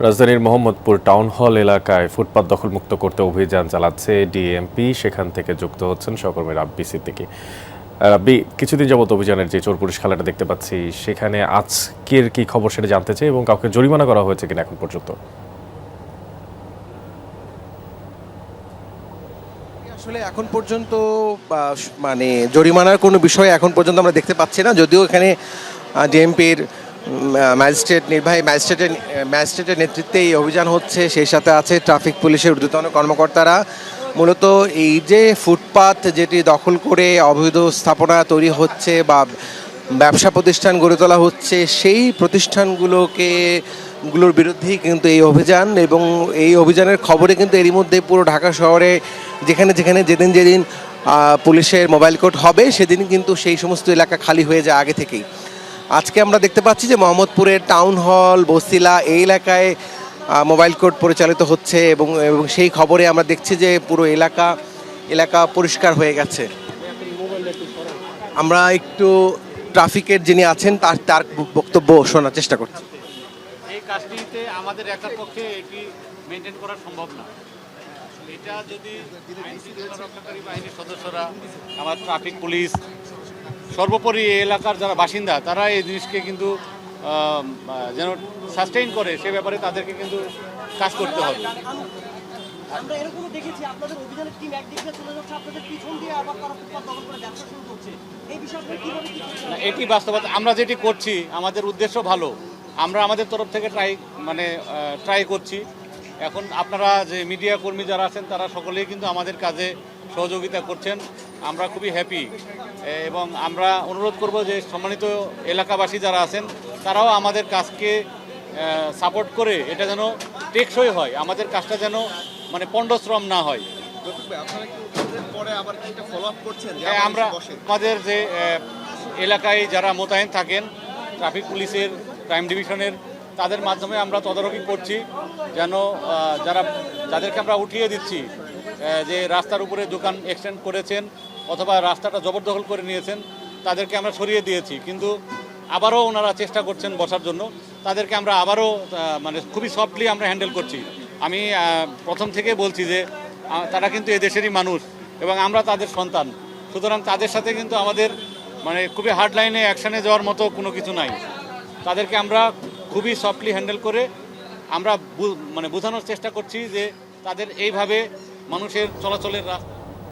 রাজধানীর Mohammadpur town hall এলাকায় ফুটপাত দখলমুক্ত করতে অভিযান চালাচ্ছে ডিএমপি। সেখান থেকে যুক্ত হচ্ছেন সহকর্মী রাব্বি সিদ্দিকী। রাব্বি, কিছুদিন যাবত অভিযানের যে চোর পুলিশ খেলাটা দেখতে পাচ্ছি, সেখানে আজকের কি খবর সেটা জানতে চাই এবং কাউকে জরিমানা করা হয়েছে কিনা এখন পর্যন্ত? আসলে এখন পর্যন্ত মানে জরিমানার কোনো বিষয় এখন পর্যন্ত আমরা দেখতে পাচ্ছি না, যদিও এখানে ডিএমপির ম্যাজিস্ট্রেটের নেতৃত্বে এই অভিযান হচ্ছে। সেই সাথে আছে ট্রাফিক পুলিশের ঊর্ধ্বতন কর্মকর্তারা। মূলত এই যে ফুটপাত যেটি দখল করে অবৈধ স্থাপনা তৈরি হচ্ছে বা ব্যবসা প্রতিষ্ঠান গড়ে তোলা হচ্ছে, সেই প্রতিষ্ঠানগুলোর বিরুদ্ধেই কিন্তু এই অভিযান, এবং এই অভিযানের খবরে কিন্তু এরই মধ্যে পুরো ঢাকা শহরে যেখানে যেখানে যেদিন পুলিশের মোবাইল কোর্ট হবে, সেদিন কিন্তু সেই সমস্ত এলাকা খালি হয়ে যায় আগে থেকেই। আজকে আমরা দেখতে পাচ্ছি যে মোহাম্মদপুরের টাউন হল, বস্তিলা এই এলাকায় মোবাইল কোর্ট পরিচালিত হচ্ছে, এবং সেই খবরে আমরা দেখছি যে পুরো এলাকা পরিষ্কার হয়ে গেছে। আমরা একটু ট্রাফিকের যিনি আছেন তার বক্তব্য শোনার চেষ্টা করছি। এই কাজটিতে আমাদের একার পক্ষে এটি মেনটেন করা সম্ভব না। এটা যদি আইন শৃঙ্খলা রক্ষাকারী বাহিনীর সদস্যরা, আমার ট্রাফিক পুলিশ, সর্বোপরি এই এলাকার যারা বাসিন্দা, তারা এই জিনিসকে কিন্তু যেন সাস্টেইন করে, সে ব্যাপারে তাদেরকে কিন্তু কাজ করতে হবে। আমরা এরকমও দেখেছি আপনাদের অভিযানের টিম একদিক দিয়ে চলে যাচ্ছে, আপনাদের পিছন দিয়ে আবার তারা ফুটপাত দখল করে ব্যবসা শুরু করছে। এই বিষয়টা কিভাবে কি করছেন? এটি বাস্তবতা। আমরা যেটি করছি, আমাদের উদ্দেশ্য ভালো, আমরা আমাদের তরফ থেকে ট্রাই করছি। এখন আপনারা যে মিডিয়া কর্মী যারা আছেন, তারা সকলেই কিন্তু আমাদের কাজে সহযোগিতা করছেন। আমরা খুবই হ্যাপি, এবং আমরা অনুরোধ করব যে সম্মানিত এলাকাবাসী যারা আছেন, তারাও আমাদের কাজকে সাপোর্ট করে এটা যেন টেকসই হয়, আমাদের কাজটা যেন মানে পণ্ডশ্রম না হয়। হ্যাঁ, আমরা আমাদের যে এলাকায় যারা মোতায়েন থাকেন, ট্রাফিক পুলিশের, ক্রাইম ডিভিশনের, তাদের মাধ্যমে আমরা তদারকি করছি যেন যাদেরকে আমরা উঠিয়ে দিচ্ছি, যে রাস্তার উপরে দোকান এক্সটেন্ড করেছেন অথবা রাস্তাটা জবরদখল করে নিয়েছেন, তাদেরকে আমরা সরিয়ে দিয়েছি, কিন্তু আবারও ওনারা চেষ্টা করছেন বসার জন্য। তাদেরকে আমরা আবারও মানে খুবই সফটলি আমরা হ্যান্ডেল করছি। আমি প্রথম থেকে বলছি যে তারা কিন্তু এদেশেরই মানুষ এবং আমরা তাদের সন্তান, সুতরাং তাদের সাথে কিন্তু আমাদের মানে খুবই হার্ড লাইনে অ্যাকশানে যাওয়ার মতো কোনো কিছু নাই। তাদেরকে আমরা খুবই সফটলি হ্যান্ডেল করে আমরা মানে বোঝানোর চেষ্টা করছি যে তাদের এইভাবে মানুষের চলাচলের রাস্তা